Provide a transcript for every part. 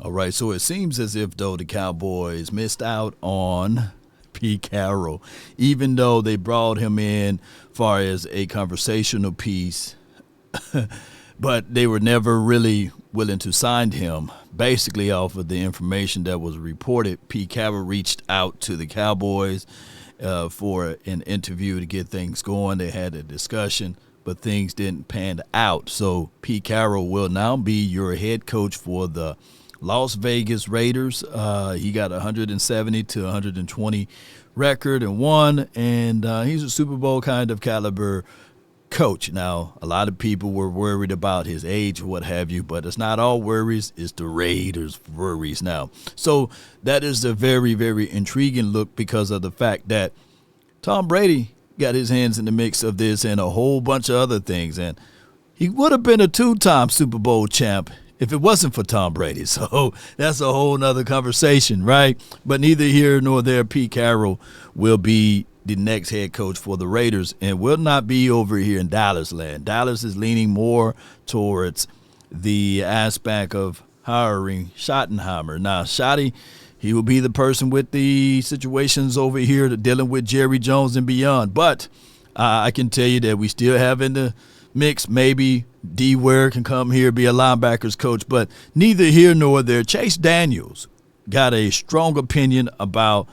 All right, so it seems as if, though, the Cowboys missed out on Pete Carroll, even though they brought him in far as a conversational piece, but they were never really willing to sign him. Basically, off of the information that was reported, Pete Carroll reached out to the Cowboys for an interview to get things going. They had a discussion, but things didn't pan out. So Pete Carroll will now be your head coach for the Las Vegas Raiders. He got 170 to 120 record and won, and he's a Super Bowl kind of caliber coach. Now, a lot of people were worried about his age or what have you, but it's not all worries. It's the Raiders' worries now. So that is a very, very intriguing look because of the fact that Tom Brady got his hands in the mix of this and a whole bunch of other things, and he would have been a two-time Super Bowl champ if it wasn't for Tom Brady. So that's a whole nother conversation, right? But neither here nor there, Pete Carroll will be the next head coach for the Raiders and will not be over here in Dallas land. Dallas is leaning more towards the aspect of hiring Schottenheimer. Now, Schotty, he will be the person with the situations over here dealing with Jerry Jones and beyond. But I can tell you that we still have in the mix maybe D. Ware can come here, be a linebackers coach, but neither here nor there. Chase Daniels got a strong opinion about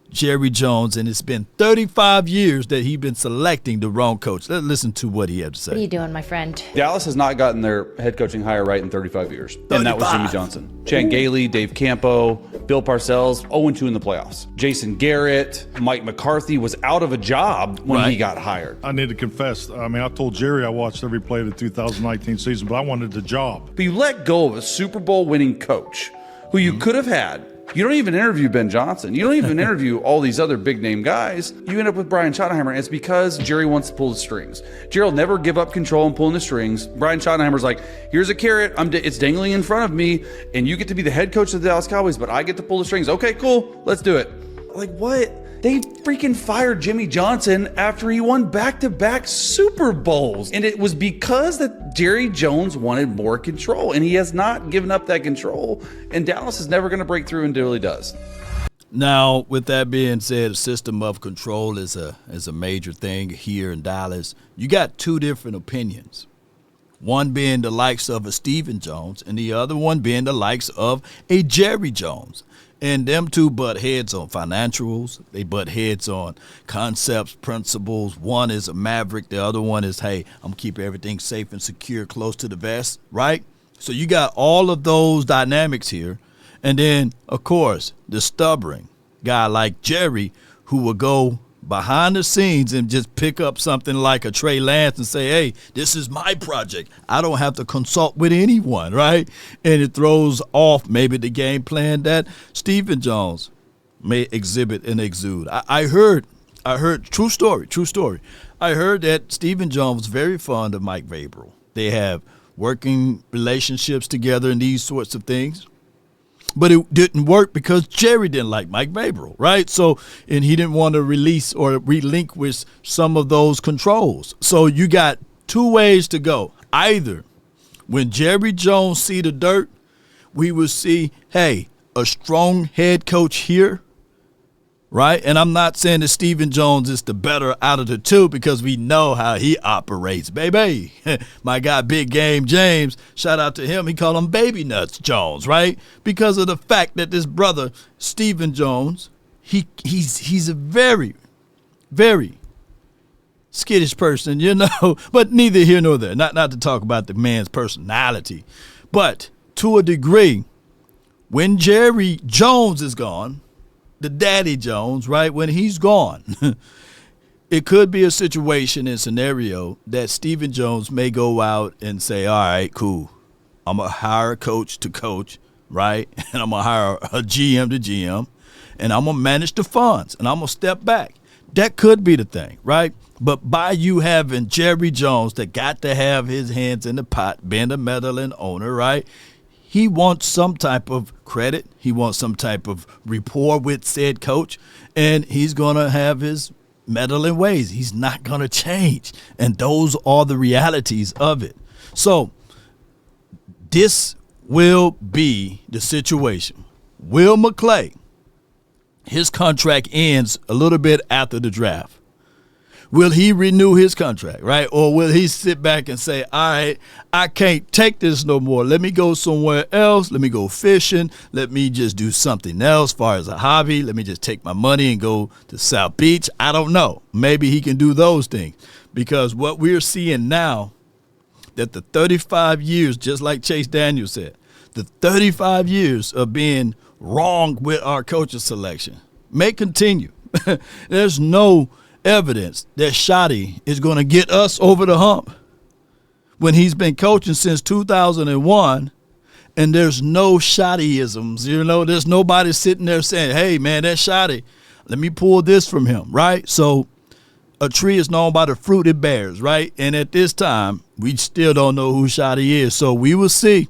Jerry Jones, and it's been 35 years that he's been selecting the wrong coach. Let's listen to what he had to say. What are you doing, my friend? Dallas has not gotten their head coaching hire right in 35 years. 35. And that was Jimmy Johnson. Chan Gailey, Dave Campo, Bill Parcells, 0-2 in the playoffs. Jason Garrett, Mike McCarthy was out of a job when he got hired. I need to confess, I told Jerry I watched every play of the 2019 season, but I wanted the job. But you let go of a Super Bowl winning coach who you could have had. You don't even interview Ben Johnson. You don't even interview all these other big-name guys. You end up with Brian Schottenheimer, and it's because Jerry wants to pull the strings. Jerry will never give up control and pulling the strings. Brian Schottenheimer's like, here's a carrot. It's dangling in front of me, and you get to be the head coach of the Dallas Cowboys, but I get to pull the strings. Okay, cool. Let's do it. Like, what? They freaking fired Jimmy Johnson after he won back-to-back Super Bowls. And it was because that Jerry Jones wanted more control, and he has not given up that control. And Dallas is never going to break through until he does. Now, with that being said, a system of control is a major thing here in Dallas. You got two different opinions. One being the likes of a Stephen Jones, and the other one being the likes of a Jerry Jones. And them two butt heads on financials. They butt heads on concepts, principles. One is a maverick. The other one is, hey, I'm going to keep everything safe and secure close to the vest, right? So you got all of those dynamics here. And then, of course, the stubborn guy like Jerry who will go behind the scenes and just pick up something like a Trey Lance and say, hey, this is my project. I don't have to consult with anyone, right? And it throws off maybe the game plan that Stephen Jones may exhibit and exude. I heard, true story. I heard that Stephen Jones was very fond of Mike Vrabel. They have working relationships together and these sorts of things. But it didn't work because Jerry didn't like Mike Vrabel, right? So, and he didn't want to release or relinquish some of those controls. So you got two ways to go. Either when Jerry Jones see the dirt, we will see, hey, a strong head coach here, right? And I'm not saying that Stephen Jones is the better out of the two because we know how he operates, baby. My guy, Big Game James, shout out to him. He called him Baby Nuts Jones, right? Because of the fact that this brother, Stephen Jones, he's a very, very skittish person, you know, but neither here nor there. Not to talk about the man's personality, but to a degree, when Jerry Jones is gone, the Daddy Jones, right, when he's gone, it could be a situation and scenario that Stephen Jones may go out and say, all right, cool, I'm going to hire a coach to coach, right, and I'm going to hire a GM to GM, and I'm going to manage the funds, and I'm going to step back. That could be the thing, right? But by you having Jerry Jones that got to have his hands in the pot, being the meddling owner, right, he wants some type of credit. He wants some type of rapport with said coach, and he's going to have his meddling ways. He's not going to change, and those are the realities of it. So this will be the situation. Will McClay, his contract ends a little bit after the draft. Will he renew his contract, right? Or will he sit back and say, all right, I can't take this no more. Let me go somewhere else. Let me go fishing. Let me just do something else as far as a hobby. Let me just take my money and go to South Beach. I don't know. Maybe he can do those things. Because what we're seeing now, that the 35 years, just like Chase Daniel said, the 35 years of being wrong with our coaching selection may continue. There's no evidence that Shotty is going to get us over the hump when he's been coaching since 2001, and there's no Shottyisms. There's nobody sitting there saying, hey, man, that's Shotty. Let me pull this from him, right? So a tree is known by the fruit it bears, right? And at this time, we still don't know who Shotty is. So we will see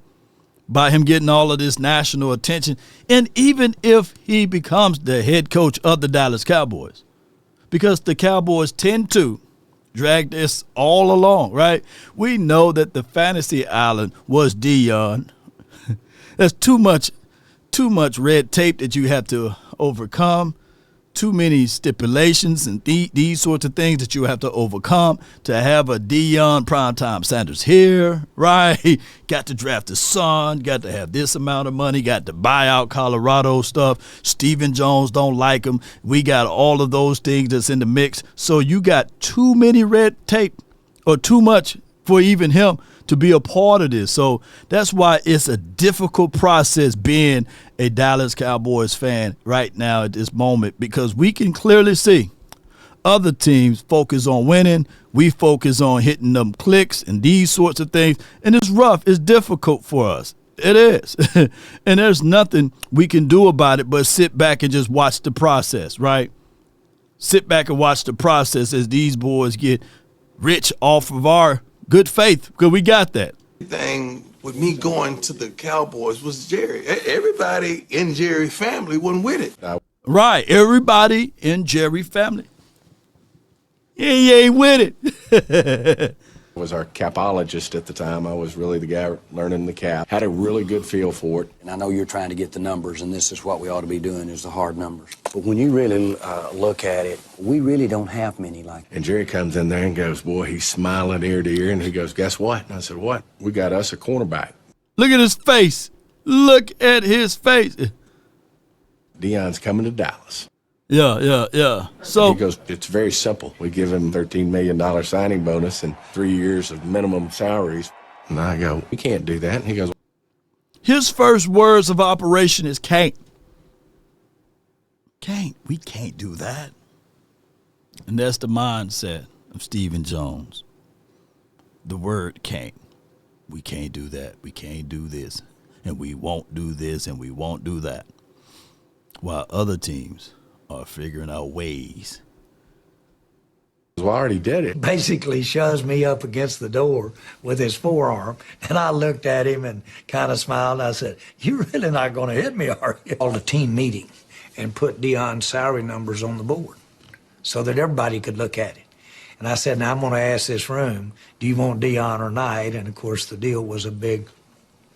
by him getting all of this national attention, and even if he becomes the head coach of the Dallas Cowboys, because the Cowboys tend to drag this all along, right? We know that the fantasy island was Dion. There's too much red tape that you have to overcome, too many stipulations and these sorts of things that you have to overcome to have a Deion Primetime Sanders here, right? Got to draft his son, got to have this amount of money, got to buy out Colorado stuff. Stephen Jones don't like him. We got all of those things that's in the mix. So you got too many red tape or too much for even him to be a part of this. So that's why it's a difficult process being a Dallas Cowboys fan right now at this moment, because we can clearly see other teams focus on winning. We focus on hitting them clicks and these sorts of things. And it's rough. It's difficult for us. It is. And there's nothing we can do about it but sit back and just watch the process, right? Sit back and watch the process as these boys get rich off of our good faith, because we got that. Thing with me going to the Cowboys was Jerry. Everybody in Jerry's family wasn't with it. Right. Everybody in Jerry's family. He ain't with it. I was our capologist at the time. I was really the guy learning the cap. Had a really good feel for it. And I know you're trying to get the numbers, and this is what we ought to be doing, is the hard numbers. But when you really look at it, we really don't have many like that. And Jerry comes in there and goes, boy, he's smiling ear to ear. And he goes, guess what? And I said, what? We got us a cornerback. Look at his face. Look at his face. Deion's coming to Dallas. Yeah. So he goes, it's very simple. We give him $13 million signing bonus and 3 years of minimum salaries. And I go, we can't do that. And he goes, his first words of operation is can't. We can't do that. And that's the mindset of Stephen Jones. The word can't. We can't do that. We can't do this. And we won't do this and we won't do that. While other teams are figuring out ways. well, I already did it. Basically shoves me up against the door with his forearm, and I looked at him and kind of smiled. I said, "You're really not going to hit me, are you?" Called a team meeting and put Deion's salary numbers on the board so that everybody could look at it. And I said, "Now I'm going to ask this room, do you want Deion or Knight?" And of course the deal was a big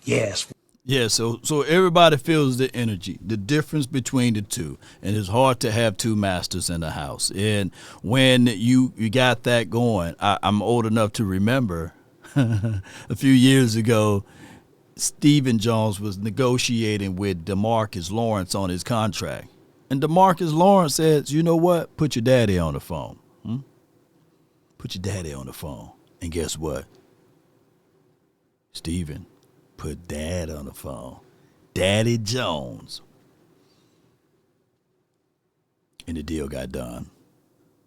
yes. Yeah, so everybody feels the energy, the difference between the two. And it's hard to have two masters in the house. And when you got that going, I'm old enough to remember a few years ago, Stephen Jones was negotiating with DeMarcus Lawrence on his contract. And DeMarcus Lawrence says, "You know what? Put your daddy on the phone. Put your daddy on the phone." And guess what? Stephen put Dad on the phone. Daddy Jones. And the deal got done.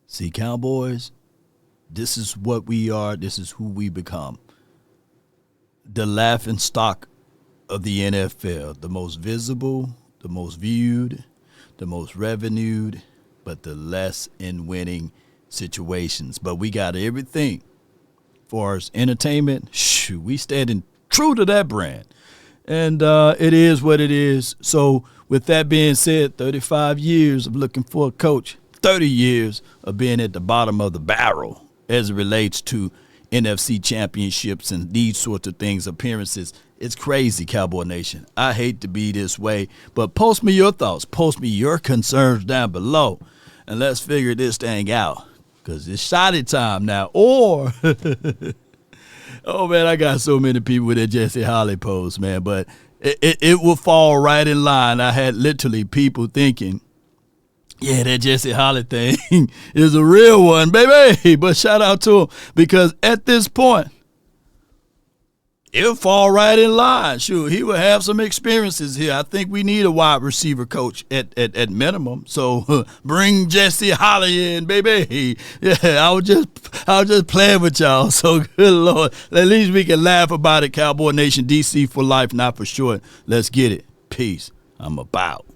See, Cowboys, this is what we are. This is who we become. The laughing stock of the NFL. The most visible, the most viewed, the most revenued, but the less in winning situations. But we got everything. For us entertainment, we standing true to that brand. And it is what it is. So with that being said, 35 years of looking for a coach, 30 years of being at the bottom of the barrel as it relates to NFC championships and these sorts of things, appearances. It's crazy, Cowboy Nation. I hate to be this way, but post me your thoughts. Post me your concerns down below, and let's figure this thing out, because it's shotty time now. Or, oh, man, I got so many people with that Jesse Holly post, man, but it will fall right in line. I had literally people thinking, yeah, that Jesse Holly thing is a real one, baby. But shout out to him, because at this point, it'll fall right in line. Sure, he will have some experiences here. I think we need a wide receiver coach at minimum. So bring Jesse Holly in, baby. Yeah, I was just playing with y'all. So good Lord, at least we can laugh about it. Cowboy Nation, DC for life, not for short. Let's get it. Peace. I'm about.